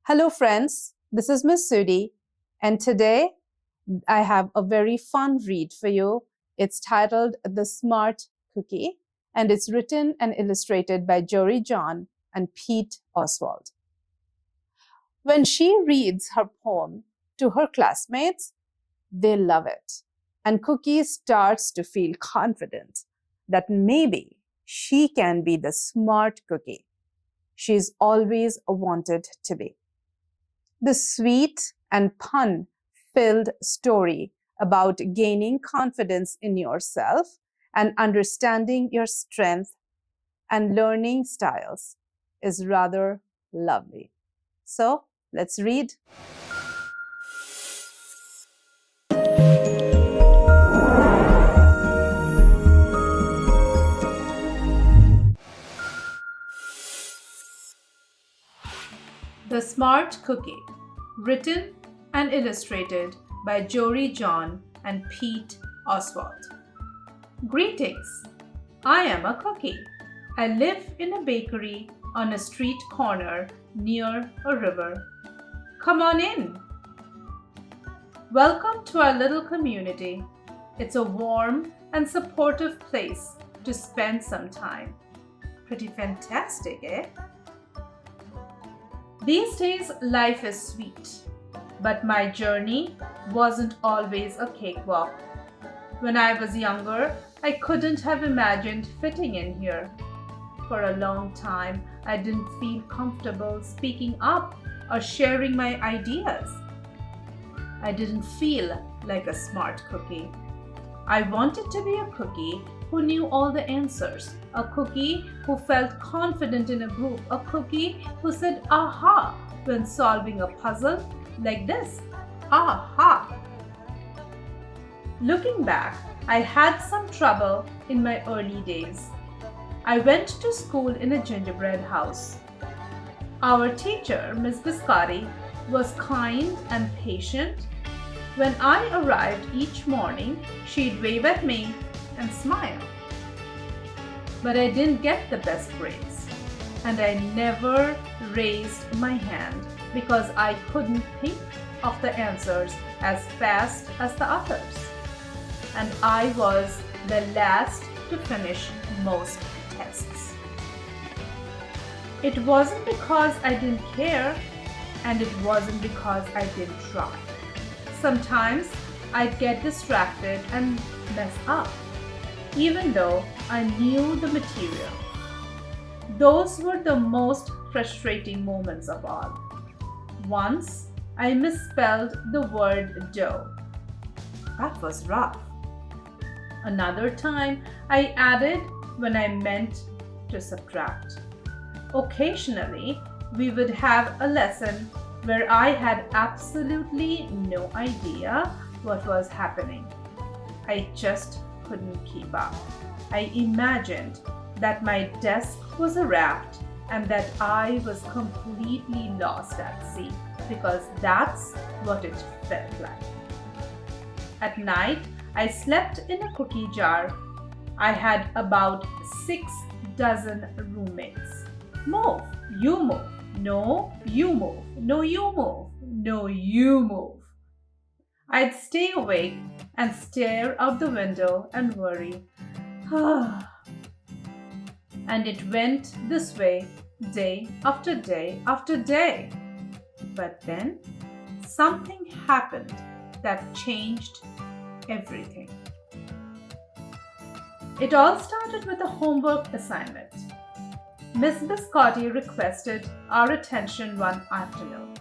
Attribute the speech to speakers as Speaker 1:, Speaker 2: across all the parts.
Speaker 1: Hello friends, this is Miss Sudi, and today I have a very fun read for you. It's titled The Smart Cookie, and it's written and illustrated by Jory John and Pete Oswald. When she reads her poem to her classmates, they love it, and Cookie starts to feel confident that maybe she can be the smart cookie she's always wanted to be. The sweet and pun-filled story about gaining confidence in yourself and understanding your strength and learning styles is rather lovely. So let's read.
Speaker 2: The Smart Cookie, written and illustrated by Jory John and Pete Oswald. Greetings, I am a cookie. I live in a bakery on a street corner near a river. Come on in. Welcome to our little community. It's a warm and supportive place to spend some time. Pretty fantastic, eh? These days, life is sweet, but my journey wasn't always a cakewalk. When I was younger, I couldn't have imagined fitting in here. For a long time, I didn't feel comfortable speaking up or sharing my ideas. I didn't feel like a smart cookie. I wanted to be a cookie who knew all the answers, a cookie who felt confident in a group, a cookie who said aha when solving a puzzle like this, aha. Looking back, I had some trouble in my early days. I went to school in a gingerbread house. Our teacher, Miss Biscotti, was kind and patient. When I arrived each morning, she'd wave at me and smile. But I didn't get the best grades, and I never raised my hand because I couldn't think of the answers as fast as the others. And I was the last to finish most tests. It wasn't because I didn't care, and it wasn't because I didn't try. Sometimes I'd get distracted and mess up, even though I knew the material. Those were the most frustrating moments of all. Once, I misspelled the word dough. That was rough. Another time, I added when I meant to subtract. Occasionally, we would have a lesson where I had absolutely no idea what was happening. I just couldn't keep up. I imagined that my desk was a raft and that I was completely lost at sea, because that's what it felt like. At night, I slept in a cookie jar. I had about 6 dozen roommates. Move, you move. No, you move. No, you move. No, you move. I'd stay awake and stare out the window and worry. And it went this way day after day after day. But then something happened that changed everything. It all started with a homework assignment. Miss Biscotti requested our attention one afternoon.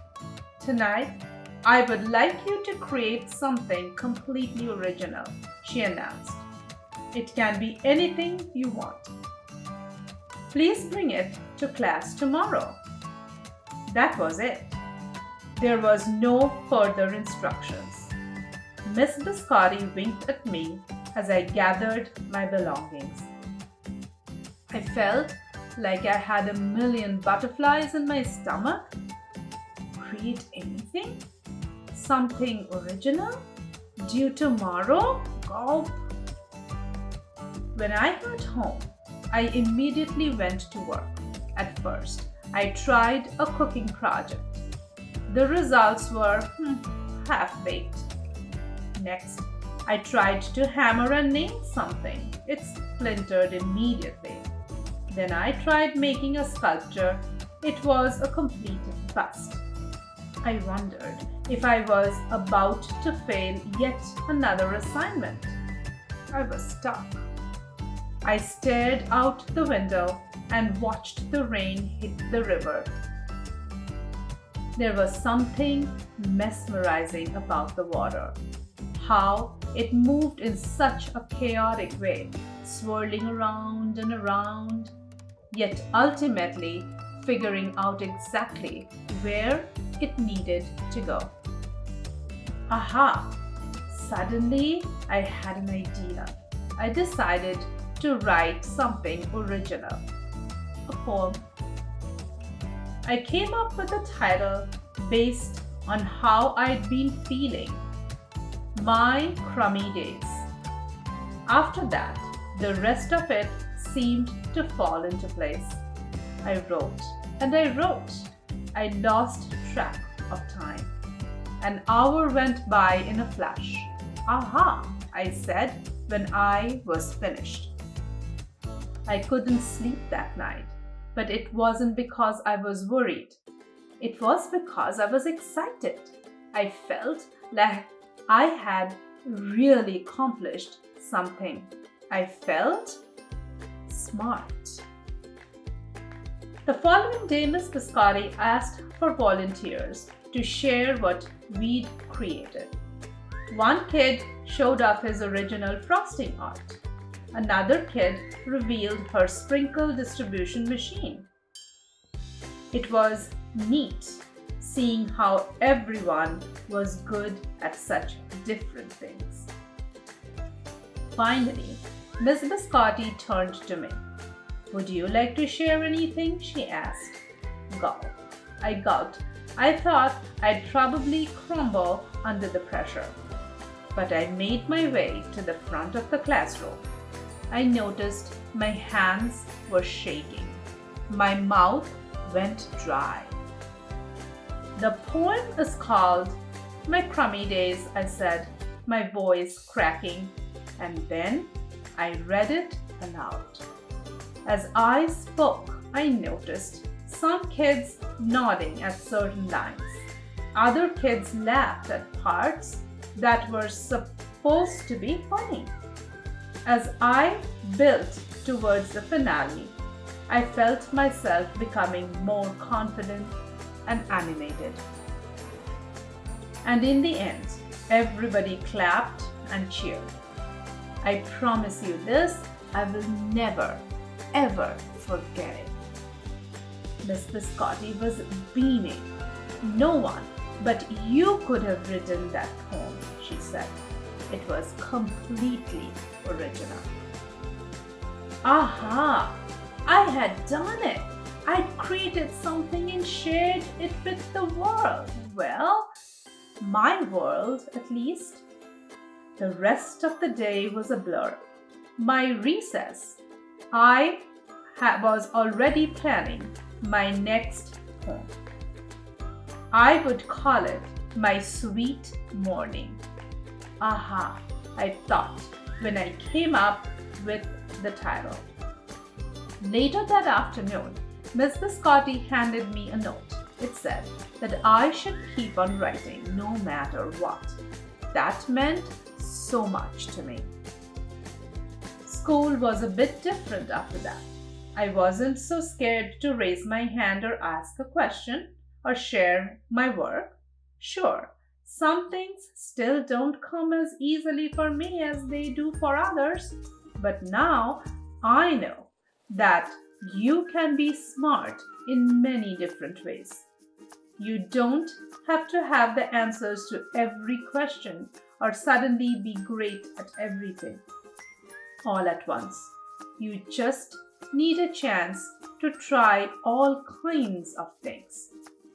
Speaker 2: Tonight, I would like you to create something completely original, she announced. It can be anything you want. Please bring it to class tomorrow. That was it. There was no further instructions. Miss Biscotti winked at me as I gathered my belongings. I felt like I had 1,000,000 butterflies in my stomach. Create anything? Something original? Due tomorrow? Gulp. When I got home, I immediately went to work. At first, I tried a cooking project. the results were half-baked. Next, I tried to hammer and nail something. It splintered immediately. Then I tried making a sculpture. It was a complete bust. I wondered if I was about to fail yet another assignment. I was stuck. I stared out the window and watched the rain hit the river. There was something mesmerizing about the water. How it moved in such a chaotic way, swirling around and around, yet ultimately figuring out exactly where it needed to go. Aha! Suddenly, I had an idea. I decided to write something original, a poem. I came up with a title based on how I'd been feeling, My Crummy Days. After that, the rest of it seemed to fall into place. I wrote and I wrote. I lost track of time. An hour went by in a flash. Aha, I said when I was finished. I couldn't sleep that night, but it wasn't because I was worried. It was because I was excited. I felt like I had really accomplished something. I felt smart. The following day, Miss Biscotti asked for volunteers to share what we'd created. One kid showed off his original frosting art. Another kid revealed her sprinkle distribution machine. It was neat seeing how everyone was good at such different things. Finally, Miss Biscotti turned to me. "Would you like to share anything?" she asked. Gulp. I gulped. I thought I'd probably crumble under the pressure. But I made my way to the front of the classroom. I noticed my hands were shaking. My mouth went dry. The poem is called My Crummy Days, I said, my voice cracking, and then I read it aloud. As I spoke, I noticed some kids nodding at certain lines. Other kids laughed at parts that were supposed to be funny. As I built towards the finale, I felt myself becoming more confident and animated. And in the end, everybody clapped and cheered. I promise you this, I will never, ever forget it. Miss Biscotti was beaming. "No one but you could have written that poem," she said. It was completely original. Aha! I had done it! I'd created something and shared it with the world. Well, my world at least. The rest of the day was a blur. My recess. I was already planning my next poem. I would call it My Sweet Morning. Aha, I thought when I came up with the title. Later that afternoon, Miss Biscotti handed me a note. It said that I should keep on writing no matter what. That meant so much to me. School was a bit different after that. I wasn't so scared to raise my hand or ask a question or share my work. Sure, some things still don't come as easily for me as they do for others, but now I know that you can be smart in many different ways. You don't have to have the answers to every question or suddenly be great at everything all at once. You just need a chance to try all kinds of things,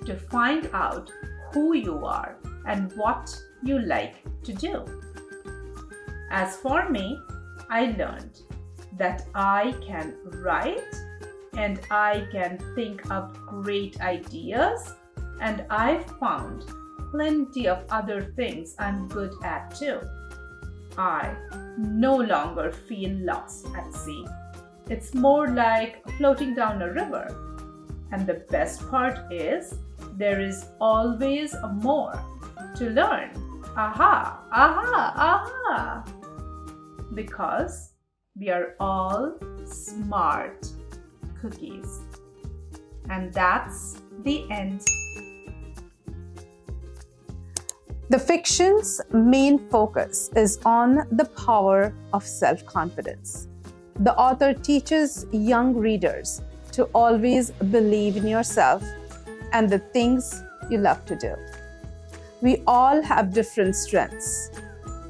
Speaker 2: to find out who you are and what you like to do. As for me, I learned that I can write and I can think up great ideas And I've found plenty of other things I'm good at too. I no longer feel lost at sea. It's more like floating down a river. And the best part is, there is always more to learn. Aha, aha, aha! Because we are all smart cookies. And that's the end.
Speaker 1: The fiction's main focus is on the power of self-confidence. The author teaches young readers to always believe in yourself and the things you love to do. We all have different strengths,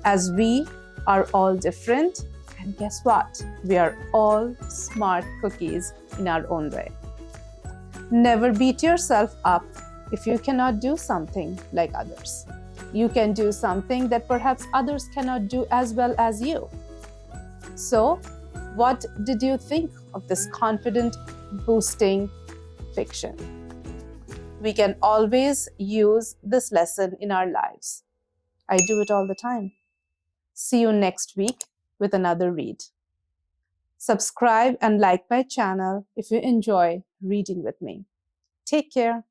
Speaker 1: as we are all different, and guess what? We are all smart cookies in our own way. Never beat yourself up if you cannot do something like others. You can do something that perhaps others cannot do as well as you. So, what did you think of this confident boosting fiction? We can always use this lesson in our lives. I do it all the time. See you next week with another read. Subscribe and like my channel if you enjoy reading with me. Take care.